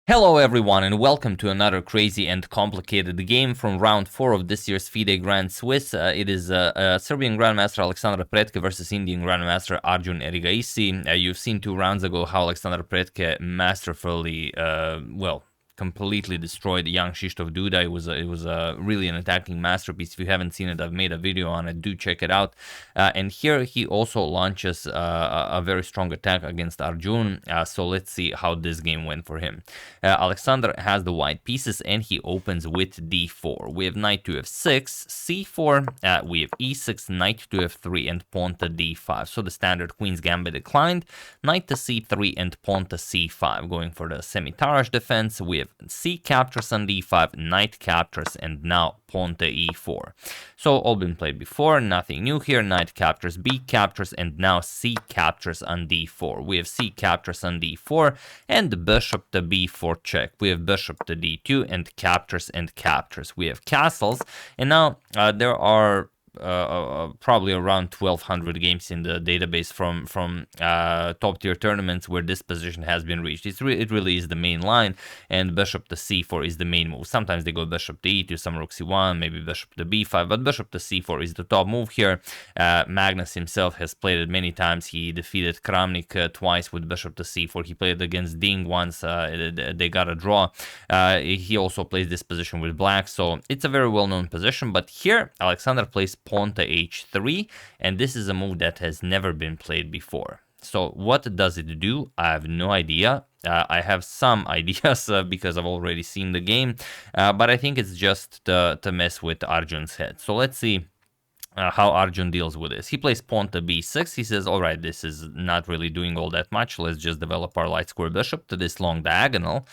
Hello everyone and welcome to another crazy and complicated game from round 4 of this year's FIDE Grand Swiss. It is Serbian Grandmaster Alexandr Predke versus Indian Grandmaster Arjun Erigaisi. You've seen 2 rounds ago how Alexandr Predke masterfully, completely destroyed young Krzysztof Duda. It was really an attacking masterpiece. If you haven't seen it, I've made a video on it. Do check it out. And here he also launches a very strong attack against Arjun. So let's see how this game went for him. Alexandr has the white pieces and he opens with d4. We have knight to f6, c4, we have e6, knight to f3, and pawn to d5. So the standard queen's gambit declined, knight to c3 and pawn to c5. Going for the Semi-Tarrasch defense, we have c captures on d5, knight captures, and now pawn to e4. So all been played before, nothing new here. Knight captures, b captures, and now c captures on d4. We have c captures on d4 and bishop to b4 check. We have bishop to d2 and captures. We have castles, and now there are probably around 1200 games in the database from top tier tournaments where this position has been reached. It really is the main line, and bishop to c4 is the main move. Sometimes they go bishop to e2, some rook c1, maybe bishop to b5, but bishop to c4 is the top move here. Magnus himself has played it many times. He defeated Kramnik twice with bishop to c4. He played against Ding once. They got a draw. He also plays this position with black, so it's a very well-known position. But here Alexandr plays pawn to h3, and this is a move that has never been played before. So what does it do? I have no idea. I have some ideas because I've already seen the game, but I think it's just to mess with Arjun's head. So let's see how Arjun deals with this. He plays pawn to b6. He says, all right, this is not really doing all that much. Let's just develop our light square bishop to this long diagonal.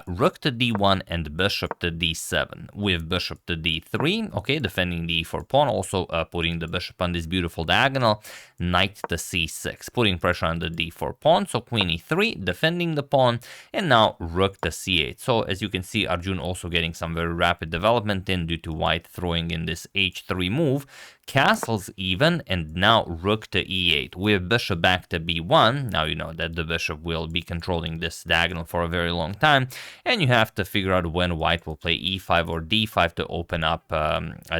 Rook to d1 and bishop to d7. We have bishop to d3. Okay, defending the e4 pawn. Also putting the bishop on this beautiful diagonal. Knight to c6, putting pressure on the d4 pawn. So queen e3, defending the pawn. And now rook to c8. So as you can see, Arjun also getting some very rapid development in due to white throwing in this h3 move. Castles even, and now rook to e8. We have bishop back to b1. Now you know that the bishop will be controlling this diagonal for a very long time, and you have to figure out when white will play e5 or d5 to open up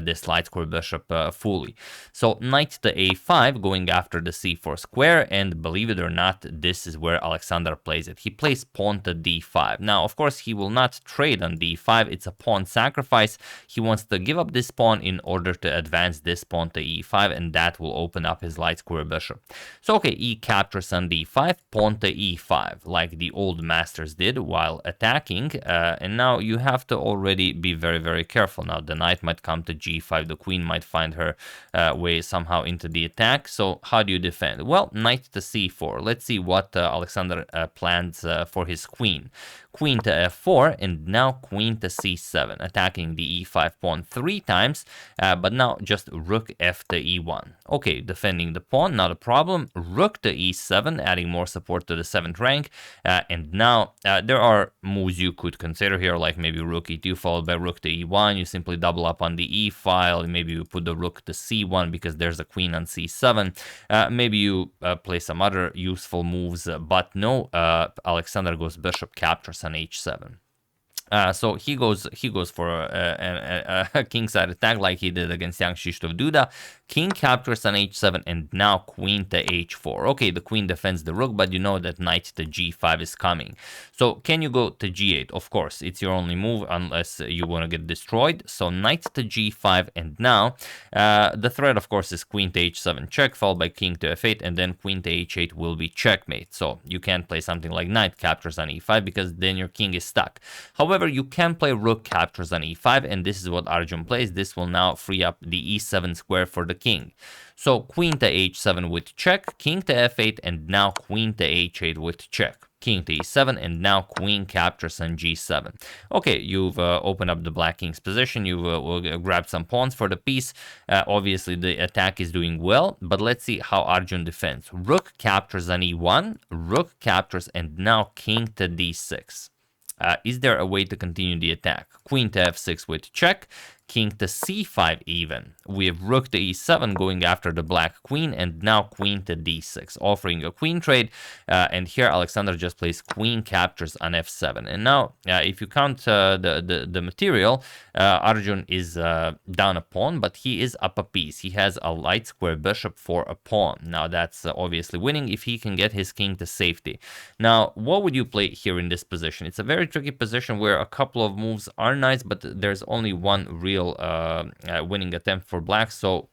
this light square bishop fully. So knight to a5, going after the c4 square, and believe it or not, this is where Alexandr plays it. He plays pawn to d5. Now, of course, he will not trade on d5. It's a pawn sacrifice. He wants to give up this pawn in order to advance this pawn to e5, and that will open up his light square bishop. So okay, e captures on d5, pawn to e5, like the old masters did while attacking, and now you have to already be very careful. Now the knight might come to g5, the queen might find her way somehow into the attack. So how do you defend? Well, knight to c4. Let's see what Alexandr plans for his queen. Queen to f4, and now queen to c7, attacking the e5 pawn 3 times, but now just rook f to e1. Okay, defending the pawn, not a problem. Rook to e7, adding more support to the 7th rank, and now there are moves you could consider here, like maybe rook e2 followed by rook to e1. You simply double up on the e file, maybe you put the rook to c1 because there's a queen on c7. Maybe you play some other useful moves, but no, Alexandr goes bishop captures on h7. So he goes for a kingside attack like he did against young Krzysztof Duda. King captures on h7, and now queen to h4. Okay, the queen defends the rook, but you know that knight to g5 is coming. So can you go to g8? Of course, it's your only move unless you want to get destroyed. So knight to g5, and now the threat, of course, is queen to h7 check, followed by king to f8, and then queen to h8 will be checkmate. So you can't play something like knight captures on e5 because then your king is stuck. However, you can play rook captures on e5, and this is what Arjun plays. This will now free up the e7 square for the king. So queen to h7 with check, king to f8, and now queen to h8 with check. King to e7, and now queen captures on g7. Okay, you've opened up the black king's position. You've grabbed some pawns for the piece. Obviously, the attack is doing well, but let's see how Arjun defends. Rook captures on e1, rook captures, and now king to d6. Is there a way to continue the attack? Queen to f6 with check, king to c5 even. We have rook to e7 going after the black queen, and now queen to d6, offering a queen trade. And here Alexandr just plays queen captures on f7. And now, if you count the material, Arjun is down a pawn, but he is up a piece. He has a light square bishop for a pawn. Now that's obviously winning if he can get his king to safety. Now, what would you play here in this position? It's a very tricky position where a couple of moves are nice, but there's only one real winning attempt for black. So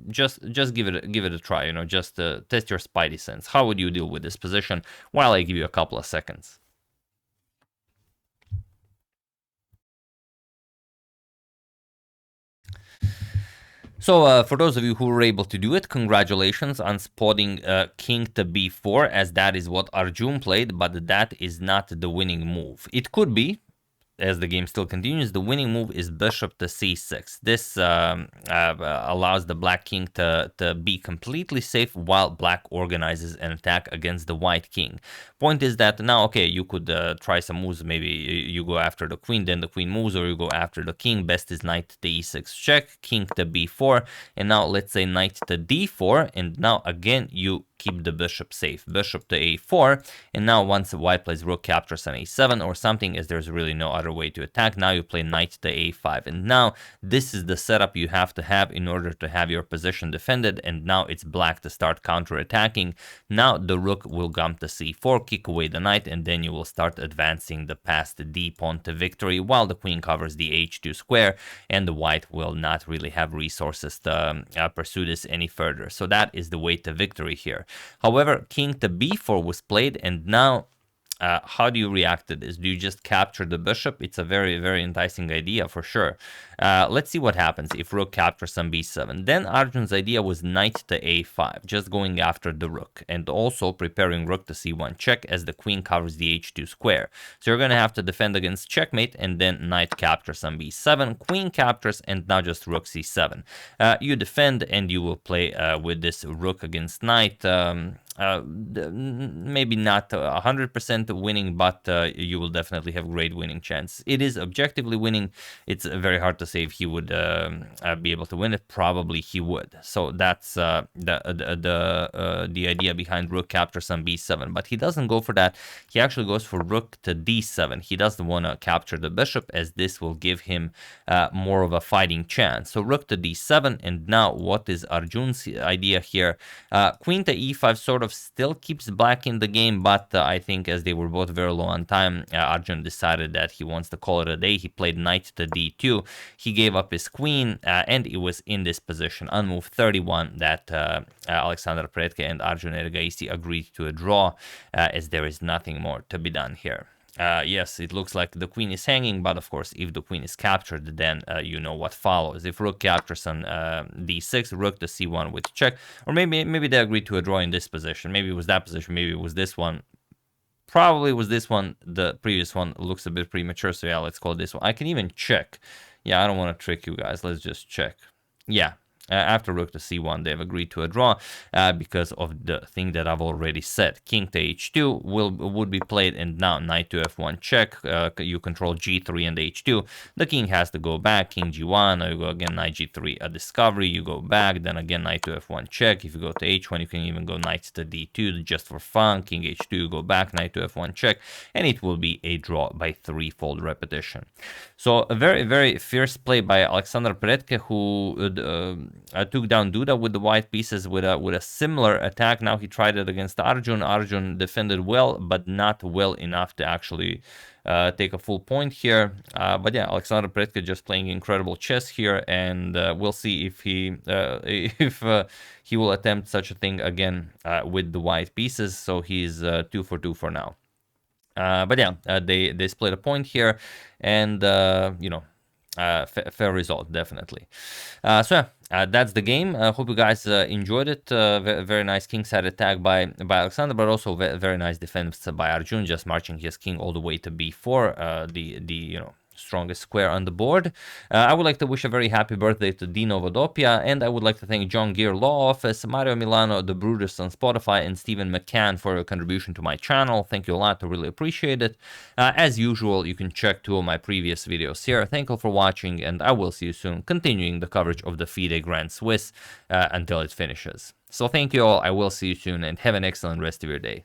just give it a try. You know, just test your spidey sense. How would you deal with this position? While I give you a couple of seconds. So for those of you who were able to do it, congratulations on spotting king to b4, as that is what Arjun played, but that is not the winning move. It could be, as the game still continues. The winning move is bishop to c6. This allows the black king to be completely safe while black organizes an attack against the white king. Point is that now, okay, you could try some moves. Maybe you go after the queen, then the queen moves, or you go after the king. Best is knight to e6 check, king to b4, and now let's say knight to d4, and now again you keep the bishop safe. Bishop to a4, and now once white plays rook captures on a7 or something, as there's really no other way to attack, now you play knight to a5, and now this is the setup you have to have in order to have your position defended. And now it's black to start counter-attacking. Now the rook will come to c4, kick away the knight, and then you will start advancing the past d pawn to victory, while the queen covers the h2 square, and the white will not really have resources to pursue this any further. So that is the way to victory here. However, king to b4 was played, and now how do you react to this? Do you just capture the bishop? It's a very, very enticing idea for sure. Let's see what happens if rook captures on b7. Then Arjun's idea was knight to a5, just going after the rook, and also preparing rook to c1 check as the queen covers the h2 square. So you're going to have to defend against checkmate, and then knight captures on b7, queen captures, and now just rook c7. You defend, and you will play with this rook against knight. Maybe not 100% winning, but you will definitely have great winning chance. It is objectively winning. It's very hard to say if he would be able to win it. Probably he would. So that's the idea behind rook captures on b7. But he doesn't go for that. He actually goes for rook to d7. He doesn't want to capture the bishop, as this will give him more of a fighting chance. So rook to d7, and now what is Arjun's idea here? Queen to e5 sort of still keeps black in the game, but I think as they were both very low on time, Arjun decided that he wants to call it a day. He played knight to d2. He gave up his queen, and it was in this position on move 31 that Alexandr Predke and Arjun Erigaisi agreed to a draw, as there is nothing more to be done here. Yes, it looks like the queen is hanging, but of course, if the queen is captured, then you know what follows. If rook captures on d6, rook to c1 with check, or maybe they agreed to a draw in this position. Maybe it was that position, maybe it was this one. Probably it was this one. The previous one looks a bit premature, so yeah, let's call this one. I can even check. Yeah, I don't want to trick you guys. Let's just check. Yeah. After rook to c1, they've agreed to a draw because of the thing that I've already said. King to h2 would be played, and now knight to f1 check. You control g3 and h2. The king has to go back. King g1. You go again knight g3, a discovery. You go back. Then again knight to f1 check. If you go to h1, you can even go knight to d2 just for fun. King h2. You go back. Knight to f1 check, and it will be a draw by threefold repetition. So a very, very fierce play by Alexandr Predke, who took down Duda with the white pieces with a similar attack. Now he tried it against Arjun. Arjun defended well, but not well enough to actually take a full point here. But yeah, Alexandr Predke just playing incredible chess here, and we'll see if he will attempt such a thing again with the white pieces. So he's 2 for 2 for now. But yeah, they split a point here, and you know, fair result, definitely. So yeah, that's the game. I hope you guys enjoyed it. Very nice kingside attack by Alexandr, but also very nice defense by Arjun, just marching his king all the way to b4. The strongest square on the board. I would like to wish a very happy birthday to Dino Vodopia, and I would like to thank John Gear Law Office, Mario Milano, The Brutus on Spotify, and Stephen McCann for your contribution to my channel. Thank you a lot, I really appreciate it. As usual, you can check 2 of my previous videos here. Thank you for watching, and I will see you soon, continuing the coverage of the FIDE Grand Swiss until it finishes. So thank you all, I will see you soon, and have an excellent rest of your day.